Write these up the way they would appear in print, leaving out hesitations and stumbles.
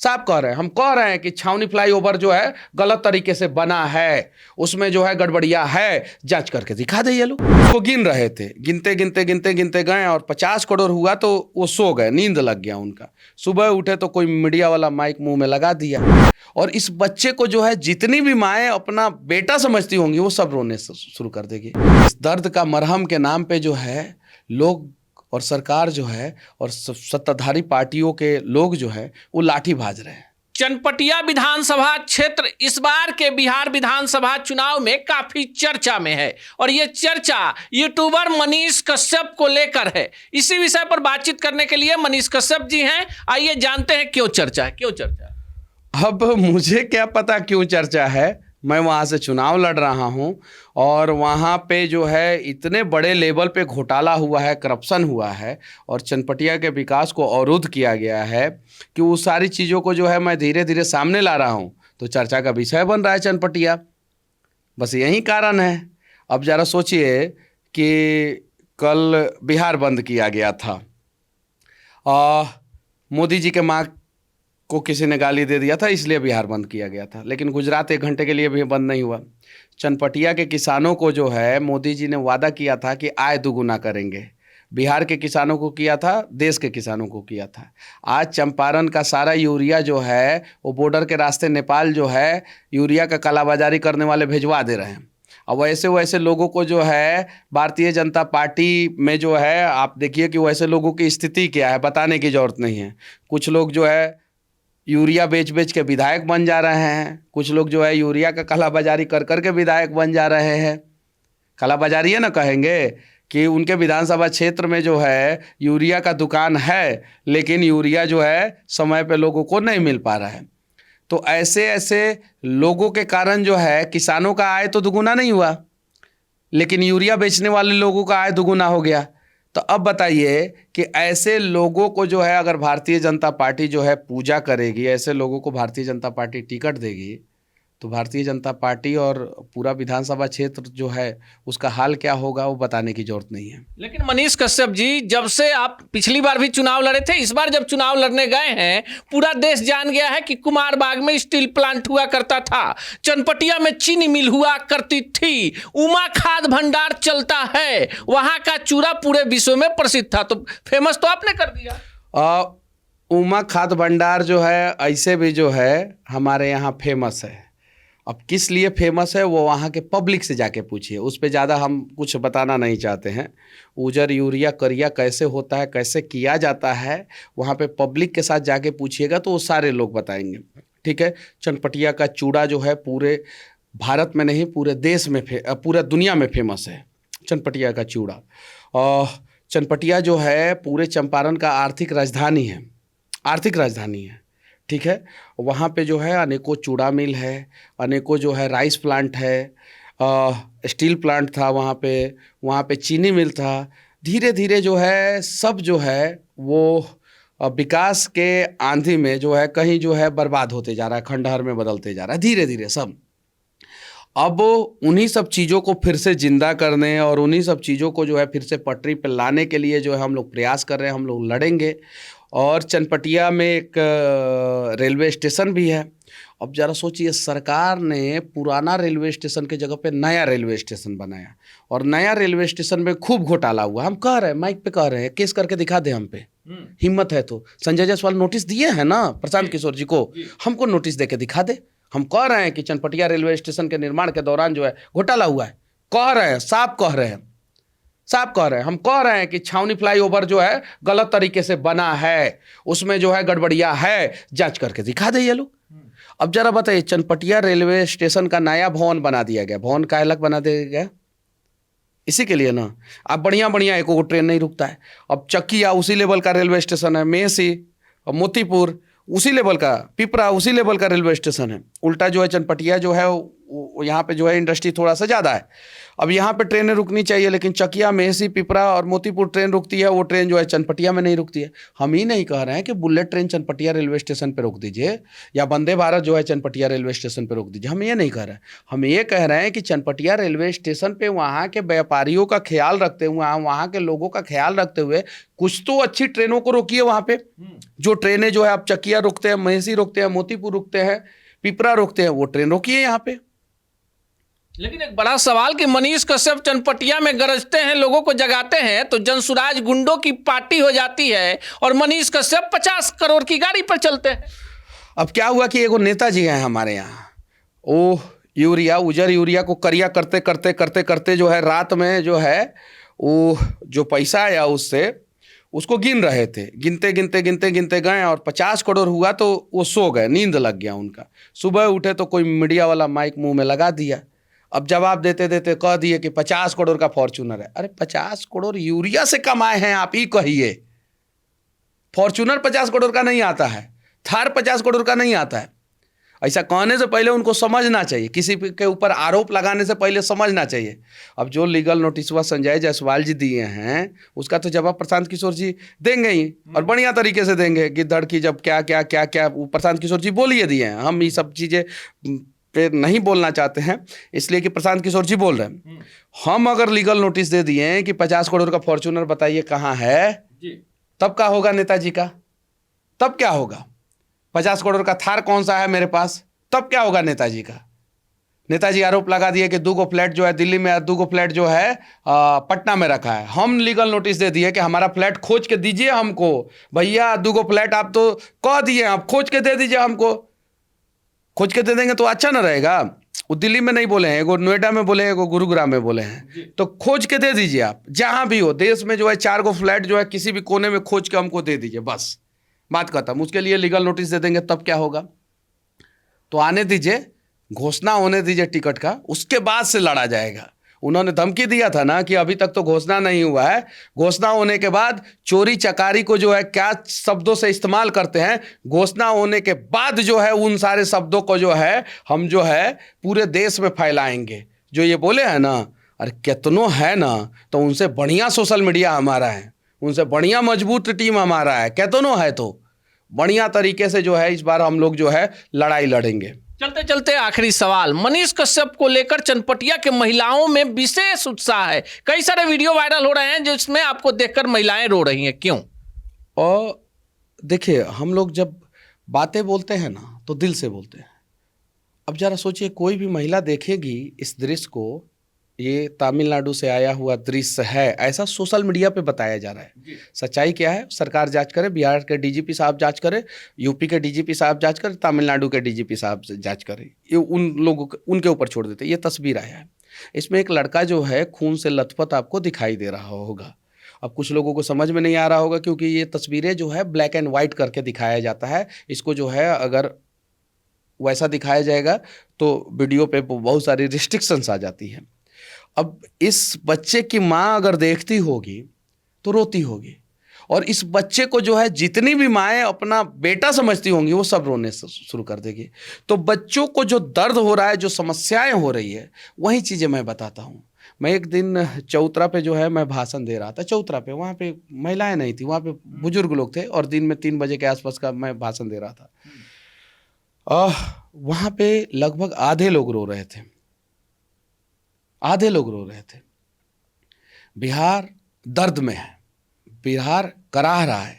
साफ कह रहे हैं, हम कह रहे हैं कि छावनी फ्लाईओवर जो है गलत तरीके से बना है, उसमें जो है गड़बड़िया है, जांच करके दिखा दे। ये लोग वो गिन रहे थे, गिनते गिनते गिनते गिनते गए और 50 करोड़ हुआ तो वो सो गए, नींद लग गया उनका। सुबह उठे तो कोई मीडिया वाला माइक मुंह में लगा दिया और इस बच्चे को जो है जितनी भी माएँ अपना बेटा समझती होंगी वो सब रोने शुरू कर देगी। इस दर्द का मरहम के नाम पे जो है लोग और सरकार जो है और सत्ताधारी पार्टियों के लोग जो है वो लाठी भाज रहे हैं। चनपटिया विधानसभा क्षेत्र इस बार के बिहार विधानसभा चुनाव में काफी चर्चा में है और ये चर्चा यूट्यूबर मनीष कश्यप को लेकर है। इसी विषय पर बातचीत करने के लिए मनीष कश्यप जी हैं, आइए जानते हैं क्यों चर्चा है, क्यों चर्चा है। अब मुझे क्या पता क्यों चर्चा है, मैं वहाँ से चुनाव लड़ रहा हूँ और वहाँ पे जो है इतने बड़े लेवल पे घोटाला हुआ है, करप्शन हुआ है और चनपटिया के विकास को अवरुद्ध किया गया है कि उस सारी चीज़ों को जो है मैं धीरे धीरे सामने ला रहा हूँ तो चर्चा का विषय बन रहा है चनपटिया। बस यही कारण है। अब ज़रा सोचिए कि कल बिहार बंद किया गया था, मोदी जी के माँ को किसी ने गाली दे दिया था इसलिए बिहार बंद किया गया था, लेकिन गुजरात 1 घंटे के लिए भी बंद नहीं हुआ। चनपटिया के किसानों को जो है मोदी जी ने वादा किया था कि आय दोगुना करेंगे, बिहार के किसानों को किया था, देश के किसानों को किया था। आज चंपारण का सारा यूरिया जो है वो बॉर्डर के रास्ते नेपाल जो है यूरिया का कालाबाजारी करने वाले भिजवा दे रहे हैं। अब वैसे वैसे लोगों को जो है भारतीय जनता पार्टी में जो है आप देखिए कि वैसे लोगों की स्थिति क्या है, बताने की ज़रूरत नहीं है। कुछ लोग जो है यूरिया बेच बेच के विधायक बन जा रहे हैं, कुछ लोग जो है यूरिया का कालाबाजारी कर कर के विधायक बन जा रहे हैं। कालाबाजारी है ना कहेंगे कि उनके विधानसभा क्षेत्र में जो है यूरिया का दुकान है लेकिन यूरिया जो है समय पे लोगों को नहीं मिल पा रहा है। तो ऐसे ऐसे लोगों के कारण जो है किसानों का आय तो दुगुना नहीं हुआ लेकिन यूरिया बेचने वाले लोगों का आय दुगुना हो गया। तो अब बताइए कि ऐसे लोगों को जो है अगर भारतीय जनता पार्टी जो है पूजा करेगी, ऐसे लोगों को भारतीय जनता पार्टी टिकट देगी तो भारतीय जनता पार्टी और पूरा विधानसभा क्षेत्र जो है उसका हाल क्या होगा वो बताने की जरूरत नहीं है। लेकिन मनीष कश्यप जी, जब से आप पिछली बार भी चुनाव लड़े थे, इस बार जब चुनाव लड़ने गए हैं पूरा देश जान गया है कि कुमारबाग में स्टील प्लांट हुआ करता था, चनपटिया में चीनी मिल हुआ करती थी, उमा खाद भंडार चलता है, वहां का चूरा पूरे विश्व में प्रसिद्ध था, तो फेमस तो आपने कर दिया। उमा खाद भंडार जो है ऐसे भी जो है हमारे यहाँ फेमस है। अब किस लिए फेमस है वो वहाँ के पब्लिक से जाके पूछिए, उस पर ज़्यादा हम कुछ बताना नहीं चाहते हैं। उजर यूरिया करिया कैसे होता है, कैसे किया जाता है, वहाँ पे पब्लिक के साथ जाके पूछिएगा तो वो सारे लोग बताएंगे। ठीक है, चनपटिया का चूड़ा जो है पूरे भारत में नहीं पूरे देश में पूरा दुनिया में फेमस है चनपटिया का चूड़ा। और चनपटिया जो है पूरे चंपारण का आर्थिक राजधानी है, आर्थिक राजधानी है। ठीक है, वहाँ पे जो है अनेकों चूड़ा मिल है, अनेकों जो है राइस प्लांट है, स्टील प्लांट था वहाँ पे चीनी मिल था। धीरे धीरे जो है सब जो है वो विकास के आंधी में जो है कहीं जो है बर्बाद होते जा रहा है, खंडहर में बदलते जा रहा है धीरे धीरे सब। अब उन्हीं सब चीज़ों को फिर से जिंदा करने और उन्हीं सब चीज़ों को जो है फिर से पटरी पर लाने के लिए जो है हम लोग प्रयास कर रहे हैं, हम लोग लड़ेंगे। और चनपटिया में एक रेलवे स्टेशन भी है। अब ज़रा सोचिए, सरकार ने पुराना रेलवे स्टेशन के जगह पे नया रेलवे स्टेशन बनाया और नया रेलवे स्टेशन में खूब घोटाला हुआ। हम कह रहे हैं, माइक पे कह रहे हैं, केस करके दिखा दे हम पे, हिम्मत है तो। संजय जायसवाल नोटिस दिए हैं ना प्रशांत किशोर जी को, हमको नोटिस दे के दिखा दे। हम कह रहे हैं कि चनपटिया रेलवे स्टेशन के निर्माण के दौरान जो है घोटाला हुआ है, कह रहे हैं, साफ कह रहे हैं, साफ कह रहे हैं। हम कह रहे हैं कि छावनी फ्लाईओवर जो है गलत तरीके से बना है, उसमें जो है गड़बड़िया है, जांच करके दिखा दे ये लोग। अब जरा बताइए, चनपटिया रेलवे स्टेशन का नया भवन बना दिया गया, भवन का अलग बना दिया गया इसी के लिए ना। अब बढ़िया बढ़िया एक ट्रेन नहीं रुकता है। अब चकिया उसी लेवल का रेलवे स्टेशन है, मेहसी और मोतीपुर उसी लेवल का, पिपरा उसी लेवल का रेलवे स्टेशन है। उल्टा जो है चनपटिया जो है यहाँ पे जो है इंडस्ट्री थोड़ा सा ज़्यादा है। अब यहाँ पे ट्रेनें रुकनी चाहिए, लेकिन चकिया, मेहसी, पिपरा और मोतीपुर ट्रेन रुकती है, वो ट्रेन जो है चनपटिया में नहीं रुकती है। हम ही नहीं कह रहे हैं कि bullet train Chanpatia railway station पर रोक दीजिए या वंदे भारत जो है चनपटिया रेलवे स्टेशन पर रोक दीजिए, हम ये नहीं कह रहे हैं। हम ये कह रहे हैं कि चनपटिया रेलवे स्टेशन पे वहाँ के व्यापारियों का ख्याल रखते हुए, वहाँ के लोगों का ख्याल रखते हुए कुछ तो अच्छी ट्रेनों को रोकिए वहाँ पे। जो ट्रेनें जो है आप चकिया रुकते हैं, मेहसी रुकते हैं, मोतीपुर रुकते हैं, पिपरा रुकते हैं, वो ट्रेन रोकिए यहाँ पे। लेकिन एक बड़ा सवाल कि मनीष कश्यप चनपटिया में गरजते हैं, लोगों को जगाते हैं, तो जनसुराज गुंडों की पार्टी हो जाती है और मनीष कश्यप 50 करोड़ की गाड़ी पर चलते हैं। अब क्या हुआ कि एगो नेताजी हैं हमारे यहाँ, वो यूरिया, उजर यूरिया को करिया करते करते करते करते जो है रात में जो है वो जो पैसा आया उससे उसको गिन रहे थे। गिनते गिनते गिनते गिनते गए और 50 करोड़ हुआ तो वो सो गए, नींद लग गया उनका। सुबह उठे तो कोई मीडिया वाला माइक मुंह में लगा दिया। अब जवाब देते देते कह दिए कि 50 करोड़ का फॉर्च्यूनर है। अरे 50 करोड़ यूरिया से कमाए हैं आप, ही कहिए। फॉर्च्यूनर 50 करोड़ का नहीं आता है, थार 50 करोड़ का नहीं आता है। ऐसा कहने से पहले उनको समझना चाहिए, किसी के ऊपर आरोप लगाने से पहले समझना चाहिए। अब जो लीगल नोटिसवा संजय जायसवाल जी दिए हैं उसका तो जवाब प्रशांत किशोर जी देंगे ही, और बढ़िया तरीके से देंगे। गिद्धड़ की जब क्या क्या क्या क्या वो प्रशांत किशोर जी बोलिए दिए हैं। हम ये सब चीज़ें पे नहीं बोलना चाहते हैं, इसलिए कि प्रशांत किशोर जी बोल रहे हैं। हम अगर लीगल नोटिस दे दिए हैं कि 50 करोड़ का फॉर्च्यूनर बताइए कहाँ है, तब क्या होगा नेताजी का? तब क्या होगा? 50 करोड़ का थार कौन सा है मेरे पास, तब क्या होगा नेताजी का? नेताजी आरोप लगा दिए कि 2 फ्लैट जो है दिल्ली में, 2 फ्लैट जो है पटना में रखा है। हम लीगल नोटिस दे दिए कि हमारा फ्लैट खोज के दीजिए हमको। भैया 2 फ्लैट आप तो कह दिए, आप खोज के दे दीजिए हमको। खोज के दे देंगे तो अच्छा ना रहेगा। वो दिल्ली में नहीं बोले हैं, एगो नोएडा में बोले हैं, एगो गुरुग्राम में बोले हैं। तो खोज के दे दीजिए आप, जहां भी हो देश में जो है 4 फ्लैट जो है किसी भी कोने में खोज के हमको दे दीजिए, बस बात खत्म। उसके लिए लीगल नोटिस दे देंगे, तब क्या होगा? तो आने दीजिए, घोषणा होने दीजिए टिकट का, उसके बाद से लड़ा जाएगा। उन्होंने धमकी दिया था ना कि अभी तक तो घोषणा नहीं हुआ है, घोषणा होने के बाद चोरी चकारी को जो है क्या शब्दों से इस्तेमाल करते हैं, घोषणा होने के बाद जो है उन सारे शब्दों को जो है हम जो है पूरे देश में फैलाएंगे। जो ये बोले हैं ना, अरे कितनों है ना, तो उनसे बढ़िया सोशल मीडिया हमारा है, उनसे बढ़िया मजबूत टीम हमारा है। कितनों है तो बढ़िया तरीके से जो है इस बार हम लोग जो है लड़ाई लड़ेंगे। चलते चलते आखिरी सवाल, मनीष कश्यप को लेकर चनपटिया के महिलाओं में विशेष उत्साह है। कई सारे वीडियो वायरल हो रहे हैं जिसमें आपको देखकर महिलाएं रो रही हैं, क्यों? और देखिए, हम लोग जब बातें बोलते हैं ना तो दिल से बोलते हैं। अब जरा सोचिए, कोई भी महिला देखेगी इस दृश्य को, ये तमिलनाडु से आया हुआ दृश्य है, ऐसा सोशल मीडिया पे बताया जा रहा है। सच्चाई क्या है सरकार जांच करे, बिहार के डीजीपी साहब जांच करे, यूपी के डीजीपी साहब जांच करे, तमिलनाडु के डीजीपी साहब जांच करे। ये उन लोगों उनके ऊपर छोड़ देते। ये तस्वीर आया है, इसमें एक लड़का जो है खून से लथपथ आपको दिखाई दे रहा होगा। अब कुछ लोगों को समझ में नहीं आ रहा होगा क्योंकि ये तस्वीरें जो है ब्लैक एंड वाइट करके दिखाया जाता है। इसको जो है अगर वैसा दिखाया जाएगा तो वीडियो पे बहुत सारी रिस्ट्रिक्शंस आ जाती हैं। अब इस बच्चे की माँ अगर देखती होगी तो रोती होगी, और इस बच्चे को जो है जितनी भी माएँ अपना बेटा समझती होंगी वो सब रोने शुरू कर देगी। तो बच्चों को जो दर्द हो रहा है, जो समस्याएं हो रही है, वही चीज़ें मैं बताता हूँ। मैं एक दिन चौतरा पे जो है मैं भाषण दे रहा था, चौतरा पे, वहाँ पे महिलाएं नहीं थी, वहाँ पे बुजुर्ग लोग थे, और दिन में 3 बजे के आसपास का मैं भाषण दे रहा था। वहाँ पे लगभग आधे लोग रो रहे थे, आधे लोग रो रहे थे। बिहार दर्द में है, बिहार कराह रहा है।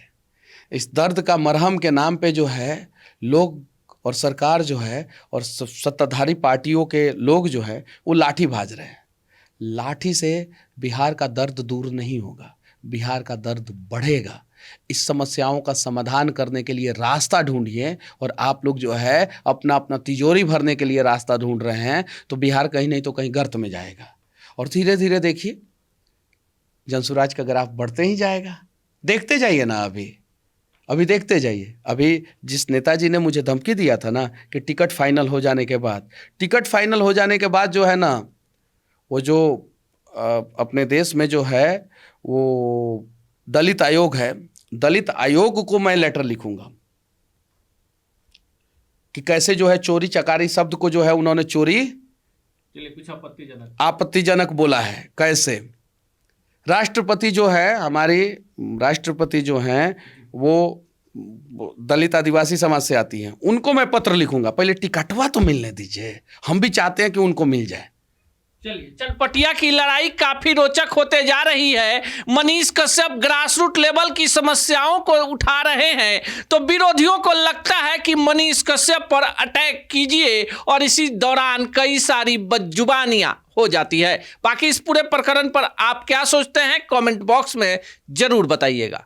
इस दर्द का मरहम के नाम पे जो है लोग और सरकार जो है और सत्ताधारी पार्टियों के लोग जो है वो लाठी भाज रहे हैं। लाठी से बिहार का दर्द दूर नहीं होगा, बिहार का दर्द बढ़ेगा। इस समस्याओं का समाधान करने के लिए रास्ता ढूंढिए, और आप लोग जो है अपना अपना तिजोरी भरने के लिए रास्ता ढूंढ रहे हैं तो बिहार कहीं नहीं तो कहीं गर्त में जाएगा। और धीरे धीरे देखिए जनसुराज का ग्राफ बढ़ते ही जाएगा। देखते जाइए ना, अभी देखते जाइए। अभी जिस नेताजी ने मुझे धमकी दिया था ना कि टिकट फाइनल हो जाने के बाद, टिकट फाइनल हो जाने के बाद जो है ना, वो जो अपने देश में जो है वो दलित आयोग है, दलित आयोग को मैं लेटर लिखूंगा कि कैसे जो है चोरी चकारी शब्द को जो है उन्होंने चोरी चलिए कुछ आपत्तिजनक आपत्तिजनक बोला है। कैसे? राष्ट्रपति जो है, हमारी राष्ट्रपति जो हैं वो दलित आदिवासी समाज से आती हैं, उनको मैं पत्र लिखूंगा, पहले टिकटवा तो मिलने दीजिए, हम भी चाहते हैं कि उनको मिल जाए। चलिए, चनपटिया की लड़ाई काफी रोचक होते जा रही है। मनीष कश्यप ग्रासरूट लेवल की समस्याओं को उठा रहे हैं, तो विरोधियों को लगता है कि मनीष कश्यप पर अटैक कीजिए और इसी दौरान कई सारी बदजुबानियां हो जाती है। बाकी इस पूरे प्रकरण पर आप क्या सोचते हैं, कमेंट बॉक्स में जरूर बताइएगा।